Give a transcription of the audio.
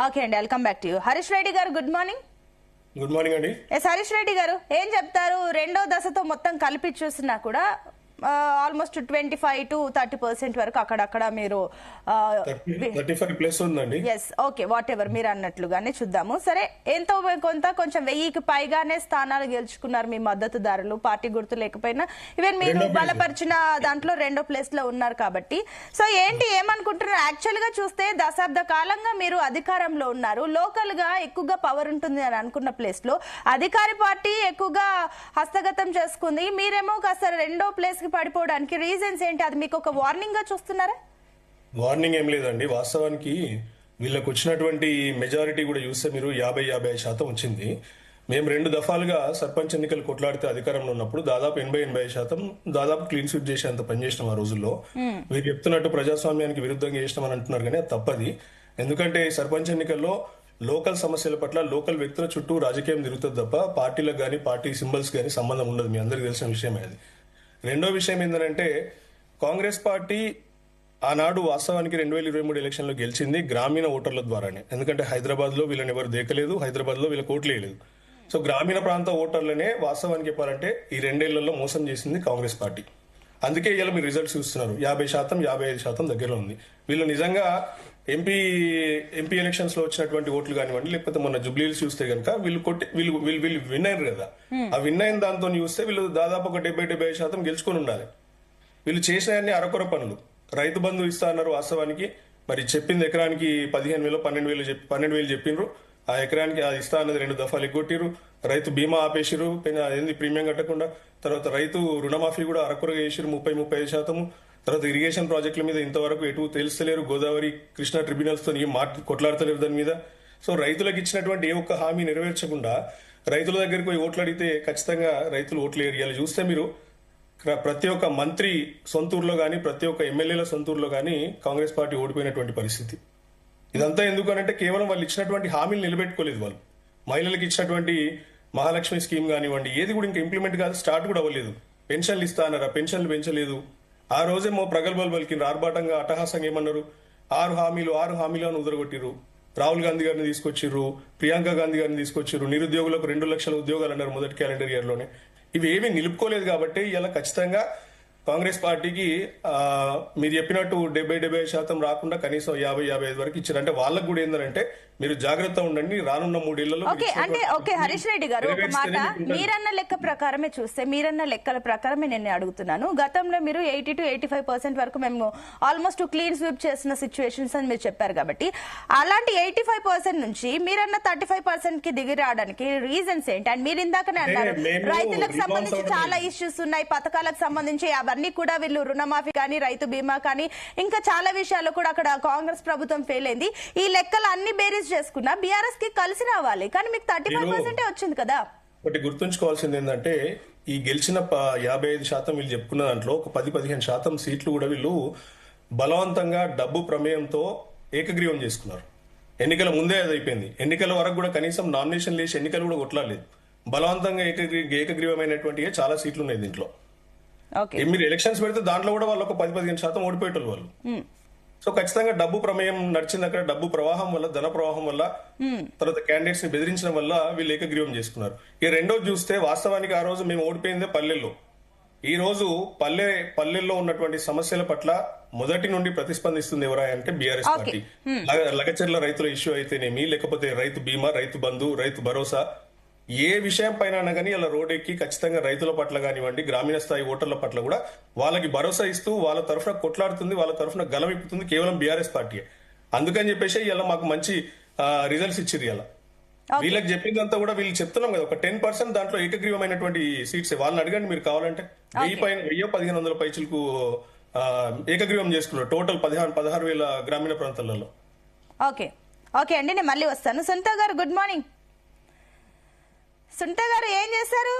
Okay అండి, welcome back to you. Harish Reddy గారు good morning. Good morning అండి. హరీష్ రెడ్డి గారు ఏం చెప్తారు? రెండో దశతో మొత్తం కలిపి చూసినా కూడా ఆల్మోస్ట్ 25 to 30% వరకు అక్కడక్కడ మీరు 35+ ఉందండి. ఎస్, ఓకే, వాట్ ఎవర్ మీరు అన్నట్లుగానే చూద్దాము. సరే, ఎంతో కొంచెం 1000కి పైగానే స్థానాలు గెలుచుకున్నారు మీ మద్దతుదారులు, పార్టీ గుర్తు లేకపోయినా. ఈవెన్ మీరు బలపరిచిన దాంట్లో రెండో ప్లేస్ లో ఉన్నారు కాబట్టి. సో ఏంటి ఏమనుకుంటున్నారు? యాక్చువల్ గా చూస్తే దశాబ్ద కాలంగా మీరు అధికారంలో ఉన్నారు, లోకల్ గా ఎక్కువగా పవర్ ఉంటుంది అని అనుకున్న ప్లేస్ లో అధికార పార్టీ ఎక్కువగా హస్తగతం చేసుకుంది. మీరేమో కాస్త రెండో ప్లేస్ కి పడిపోవడానికి రీజన్స్ ఏంటి? అది మీకు ఒక వార్నింగ్ గా చూస్తున్నారా? వార్నింగ్ ఏం లేదండి. వాస్తవానికి వీళ్ళకి వచ్చినటువంటి మెజారిటీ కూడా చూస్తే మీరు 50-55% వచ్చింది. మేము 2 దఫాలుగా సర్పంచ్ ఎన్నికలు కొట్లాడితే అధికారంలో ఉన్నప్పుడు దాదాపు 80-80% దాదాపు క్లీన్ స్వీప్ చేసేంత పనిచేసినాం ఆ రోజుల్లో. మీరు చెప్తున్నట్టు ప్రజాస్వామ్యానికి విరుద్ధంగా చేసినామని అంటున్నారు, కానీ అది తప్పది. ఎందుకంటే సర్పంచ్ ఎన్నికల్లో లోకల్ సమస్యల పట్ల లోకల్ వ్యక్తుల చుట్టూ రాజకీయం తిరుగుతుంది తప్ప పార్టీలకు కానీ పార్టీ సింబల్స్ కానీ సంబంధం ఉండదు. మీ అందరికీ తెలిసిన విషయమే అది. రెండో విషయం ఏంటంటే కాంగ్రెస్ పార్టీ ఆనాడు వాస్తవానికి 2023 ఎలక్షన్లో గెలిచింది గ్రామీణ ఓటర్ల ద్వారానే. ఎందుకంటే హైదరాబాద్ లో వీళ్ళని ఎవరు దేకలేదు, హైదరాబాద్ లో వీళ్ళకి ఓట్లు వేయలేదు. సో గ్రామీణ ప్రాంత ఓటర్లనే వాస్తవానికి చెప్పాలంటే ఈ 2 ఏళ్లలో మోసం చేసింది కాంగ్రెస్ పార్టీ. అందుకే ఇలా మీరు రిజల్ట్స్ చూస్తున్నారు. 50%, 55% దగ్గరలో ఉంది. వీళ్ళు నిజంగా ఎంపీ ఎలక్షన్స్ లో వచ్చినటువంటి ఓట్లు కానివ్వండి, లేకపోతే మొన్న జుబ్లీలు చూస్తే కనుక వీళ్ళు విన్ అయ్యారు కదా. ఆ విన్ అయిన దాంతో చూస్తే వీళ్ళు దాదాపు ఒక 70-75% గెలుచుకొని ఉండాలి. వీళ్ళు చేసినవన్నీ అరకొర పనులు. రైతు బంధు ఇస్తా అన్నారు, వాస్తవానికి మరి చెప్పింది ఎకరానికి 15,000 12,000 చెప్పిండ్రు. ఆ ఎకరానికి అది ఇస్తా అన్నది 2 దఫాలు ఎగ్గొట్టిరు. రైతు బీమా ఆపేసిరు, అదేంది ప్రీమియం కట్టకుండా. తర్వాత రైతు రుణమాఫీ కూడా అరకొరగా చేసిరు 30-35%. తర్వాత ఇరిగేషన్ ప్రాజెక్టుల మీద ఇంతవరకు ఎటు తెలుస్తలేరు. గోదావరి కృష్ణా ట్రిబ్యునల్స్ తో కొట్లాడతలేరు దాని మీద. సో రైతులకు ఇచ్చినటువంటి ఏ ఒక్క హామీ నెరవేర్చకుండా రైతుల దగ్గరికి పోయి ఓట్లు అడిగితే ఖచ్చితంగా రైతులు ఓట్లు ఏరియాలు చూస్తే మీరు ప్రతి ఒక్క మంత్రి సొంతూరులో గానీ, ప్రతి ఒక్క ఎమ్మెల్యేల సొంతూరులో గానీ కాంగ్రెస్ పార్టీ ఓడిపోయినటువంటి పరిస్థితి. ఇదంతా ఎందుకనంటే కేవలం వాళ్ళు ఇచ్చినటువంటి హామీలు నిలబెట్టుకోలేదు. వాళ్ళు మహిళలకు ఇచ్చినటువంటి మహాలక్ష్మి స్కీమ్ కానివ్వండి, ఏది కూడా ఇంకా ఇంప్లిమెంట్ కాదు, స్టార్ట్ కూడా అవ్వలేదు. పెన్షన్లు ఇస్తా అన్నారా, పెన్షన్లు పెంచలేదు. ఆ రోజేమో ప్రగల్భాలు పలికిన ఆర్భాటంగా అట్టహాసంగా ఏమన్నారు, 6 హామీలు అని ఉదరగొట్టిరు. రాహుల్ గాంధీ గారిని తీసుకొచ్చిర్రు, ప్రియాంక గాంధీ గారిని తీసుకొచ్చిర్రు. నిరుద్యోగులకు 2 లక్షల ఉద్యోగాలు అన్నారు మొదటి క్యాలెండర్ ఇయర్ లోనే. ఇవి ఏమీ నిలుపుకోలేదు కాబట్టి ఇలా ఖచ్చితంగా కాంగ్రెస్ పార్టీకి మీరు చెప్పినట్టు 70-75% రాకుండా కనీసం 50-55 వరకు ఇచ్చారు. అంటే వాళ్ళకు కూడా ఏంటంటే మీరు జాగ్రత్త ఉండండి, రానున్న 3 ఏళ్లలో. ఓకే హరీష్ రెడ్డి గారు, ఒక మాట, మీరన్న లెక్క ప్రకారమే చూస్తే, మీరన్న లెక్కల ప్రకారమే నేను అడుగుతున్నాను. గతంలో మీరు 80-85% వరకు మేము ఆల్మోస్ట్ క్లీన్ స్వీప్ చేసిన సిచ్యువేషన్స్ అని మీరు చెప్పారు కాబట్టి, అలాంటి 85% నుంచి మీరన్న 35% కి దిగి రావడానికి రీజన్స్ ఏంటి? అండ్ మీరు ఇందాకనే అన్నారు రైతులకు సంబంధించి చాలా ఇష్యూస్ ఉన్నాయి, పథకాలకు సంబంధించి అవన్నీ కూడా వీళ్ళు రుణమాఫీ కానీ, రైతు బీమా కానీ, ఇంకా చాలా విషయాలు కూడా అక్కడ కాంగ్రెస్ ప్రభుత్వం ఫెయిల్ అయింది. ఈ లెక్కలు అన్ని బేరీజ్ చేసుకున్నా బీఆర్ఎస్ కి కలిసి రావాలి, కానీ మీకు 35% వచ్చింది కదా. ఒకటి గుర్తుంచుకోవాల్సింది ఏంటంటే ఈ గెలిచిన 55% వీళ్ళు చెప్పుకున్న దాంట్లో ఒక 10-15% సీట్లు కూడా వీళ్ళు బలవంతంగా డబ్బు ప్రమేయంతో ఏకగ్రీవం చేసుకున్నారు. ఎన్నికల ముందే అది అయిపోయింది. ఎన్నికల వరకు కూడా కనీసం నామినేషన్ లేచి ఎన్నికలు కూడా కొట్టలేదు. బలవంతంగా ఏకగ్రీవమైనటువంటి చాలా సీట్లు ఉన్నాయి దీంట్లో. మీరు ఎలక్షన్స్ పెడితే దాంట్లో కూడా వాళ్ళు ఒక 10-15% ఓడిపోయేటోళ్ళు వాళ్ళు. సో ఖచ్చితంగా డబ్బు ప్రమేయం నడిచింది అక్కడ. డబ్బు ప్రవాహం వల్ల, ధన ప్రవాహం వల్ల, తర్వాత క్యాండిడేట్స్ ని బెదిరించడం వల్ల వీళ్ళు ఏకగ్రీవం చేసుకున్నారు. ఈ రెండోది చూస్తే వాస్తవానికి ఆ రోజు మేము ఓడిపోయిందే పల్లెల్లో. ఈ రోజు పల్లెల్లో ఉన్నటువంటి సమస్యల పట్ల మొదటి నుండి ప్రతిస్పందిస్తుంది ఎవరా అంటే బీఆర్ఎస్ పార్టీ. లగచర్ల రైతుల ఇష్యూ అయితేనేమి, లేకపోతే రైతు బీమా, రైతు బంధు, రైతు భరోసా, ఏ విషయం పైన కానీ ఇలా రోడ్ ఎక్కి ఖచ్చితంగా రైతుల పట్ల కానివ్వండి, గ్రామీణ స్థాయి ఓటర్ల పట్ల కూడా వాళ్ళకి భరోసా ఇస్తూ వాళ్ళ తరఫున కొట్లాడుతుంది, వాళ్ళ తరఫున గలమిప్పుతుంది కేవలం బీఆర్ఎస్ పార్టీ. అందుకని చెప్పేసి ఇలా మాకు మంచి రిజల్ట్స్ ఇచ్చిర్రు. ఇలా వీళ్ళకి చెప్పిందంతా కూడా వీళ్ళు చెప్తున్నాం కదా, ఒక 10% దాంట్లో ఏకగ్రీవమైనటువంటి సీట్స్. వాళ్ళని అడగండి మీరు కావాలంటే. 1000-1500 పైచులకు ఏకగ్రీవం చేసుకున్నారు టోటల్ 16,000 గ్రామీణ ప్రాంతాలలో. ఓకే అండి, నేను మళ్ళీ వస్తాను. సునీత గారు గుడ్ మార్నింగ్. సునీత గారు ఏం చేశారు?